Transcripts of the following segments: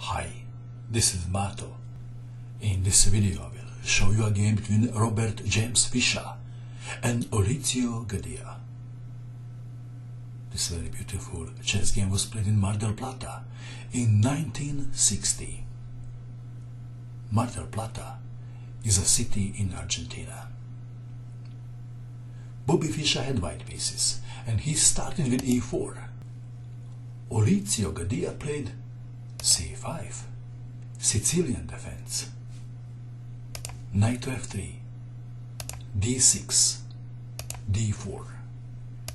Hi, this is Mato. In this video I will show you a game between Robert James Fischer and Olicio Gadia. This very beautiful chess game was played in Mar del Plata in 1960. Mar del Plata is a city in Argentina. Bobby Fischer had white pieces and he started with e4. Olicio Gadia played c5, Sicilian defense, knight to f3, d6, d4,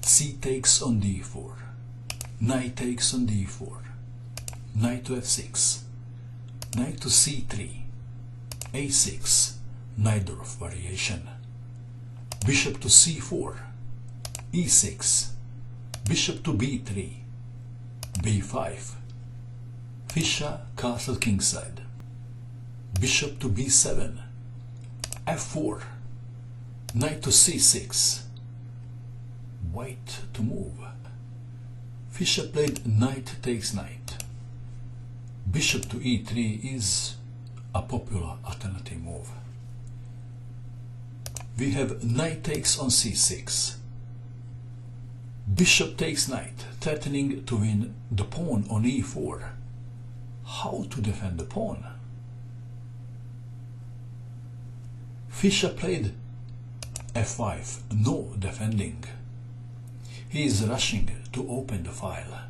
c takes on d4, knight takes on d4, knight to f6, knight to c3, a6, Najdorf variation, bishop to c4, e6, bishop to b3, b5, Fischer castle kingside, bishop to b7, f4, knight to c6, white to move. Fischer played knight takes knight. Bishop to e3 is a popular alternative move. We have knight takes on c6. Bishop takes knight, threatening to win the pawn on e4. How to defend the pawn? Fischer played f5, no defending. He is rushing to open the file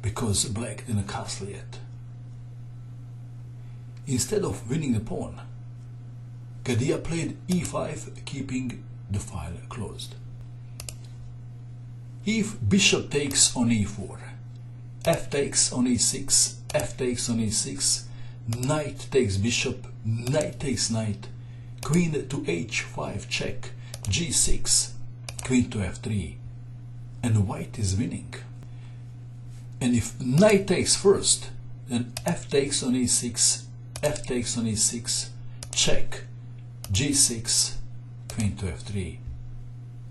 because black didn't castle yet. Instead of winning the pawn, Gadia played e5, keeping the file closed. If bishop takes on e4, f takes on e6, f takes on e6, knight takes bishop, knight takes knight, queen to h5 check, g6, queen to f3, and white is winning. And if knight takes first, then f takes on e6, f takes on e6, check, g6, queen to f3,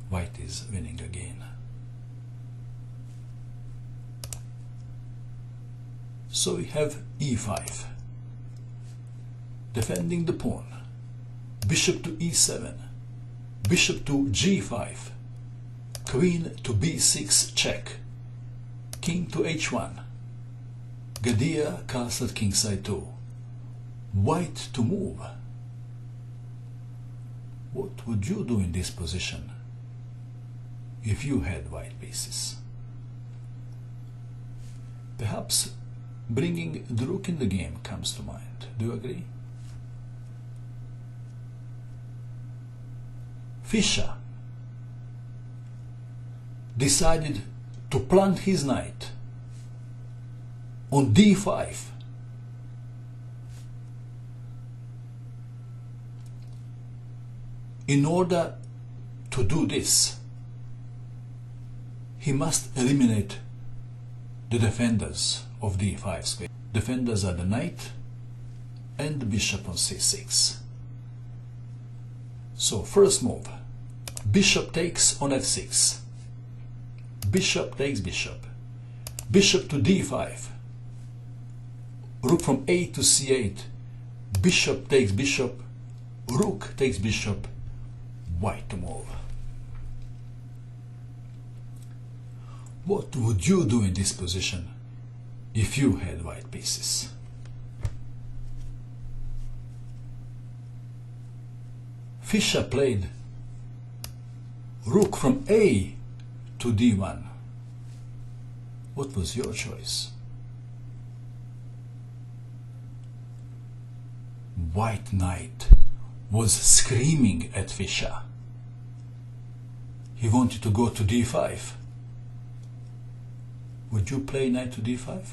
white is winning again. So we have e5, defending the pawn, bishop to e7, bishop to g5, queen to b6 check, king to h1, Gadia castle kingside 2, white to move. What would you do in this position if you had white pieces? Perhaps bringing the rook in the game comes to mind. Do you agree? Fischer decided to plant his knight on d5. In order to do this, he must eliminate the defenders of d5 space. Defenders are the knight and the bishop on c6. So first move, bishop takes on f6, bishop takes bishop, bishop to d5, rook from a to c8, bishop takes bishop, rook takes bishop, white to move. What would you do in this position if you had white pieces? Fischer played rook from a to d1. What was your choice? White knight was screaming at Fischer. He wanted to go to d5. Would you play knight to d5?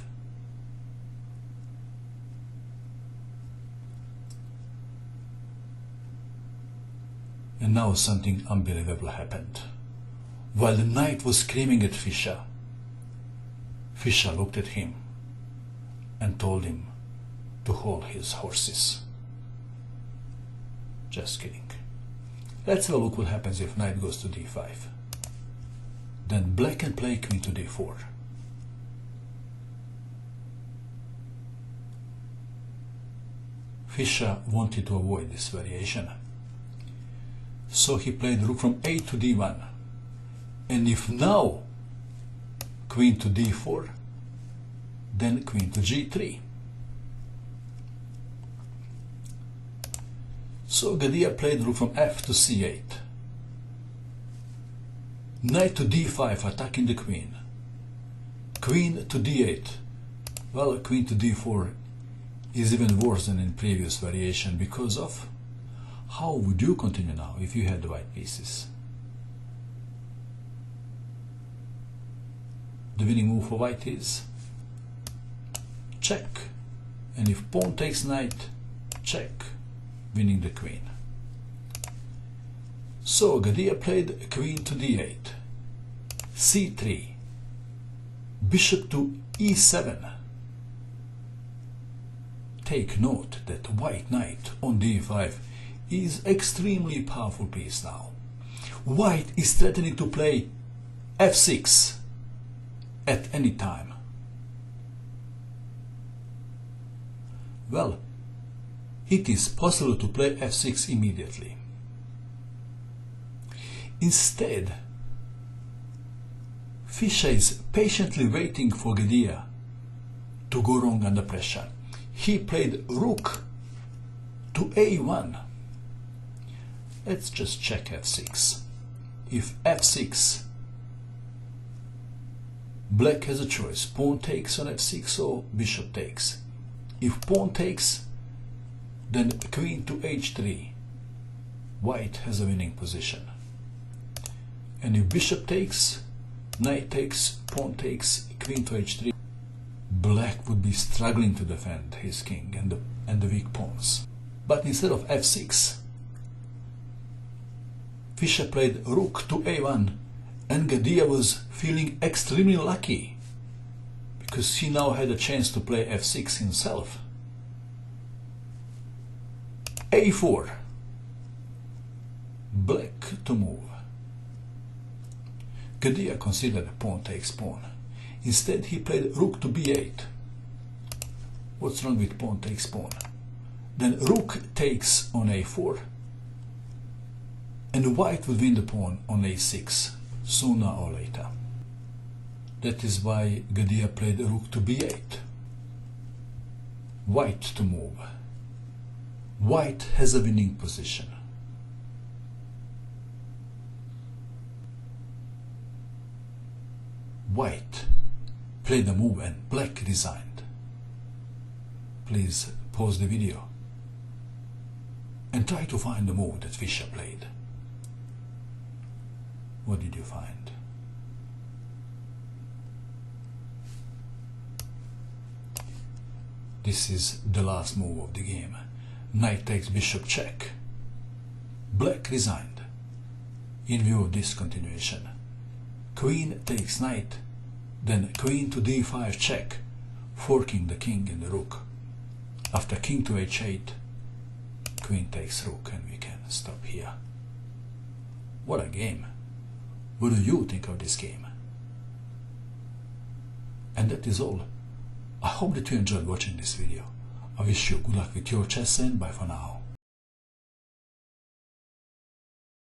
And now something unbelievable happened. While the knight was screaming at Fischer, Fischer looked at him and told him to hold his horses. Just kidding. Let's have a look what happens if knight goes to d5. Then black can play queen to d4. Fischer wanted to avoid this variation. So he played rook from a to d1. And if now queen to d4, then queen to g3. So Gadia played rook from f to c8. Knight to d5, attacking the queen. Queen to d8. Well, queen to d4 is even worse than in previous variation because of how would you continue now if you had the white pieces? The winning move for white is check, and if pawn takes knight, check, winning the queen. So Gadia played queen to d8, c3, bishop to e7. Take note that white knight on d5 is extremely powerful piece now. White is threatening to play f6 at any time. Well, it is possible to play f6 immediately. Instead, Fischer is patiently waiting for Gadia to go wrong under pressure. He played rook to a1. Let's just check f6. If f6, black has a choice. Pawn takes on f6 or bishop takes. If pawn takes, then queen to h3. White has a winning position. And if bishop takes, knight takes, pawn takes, queen to h3, black would be struggling to defend his king and the weak pawns. But instead of f6, Fischer played rook to a1, and Gadia was feeling extremely lucky because he now had a chance to play f6 himself. a4, black to move. Gadia considered pawn takes pawn. Instead he played rook to b8. What's wrong with pawn takes pawn? Then rook takes on a4, and white would win the pawn on a6 sooner or later. That is why Gadia played rook to b8. White to move. White has a winning position. White played the move and black resigned. Please pause the video and try to find the move that Fischer played. What did you find? This is the last move of the game. Knight takes bishop check. Black resigned. In view of this continuation, queen takes knight, then queen to d5 check, forking the king and the rook. After king to h8, queen takes rook, and we can stop here. What a game! What do you think of this game? And that is all. I hope that you enjoyed watching this video. I wish you good luck with your chess and bye for now.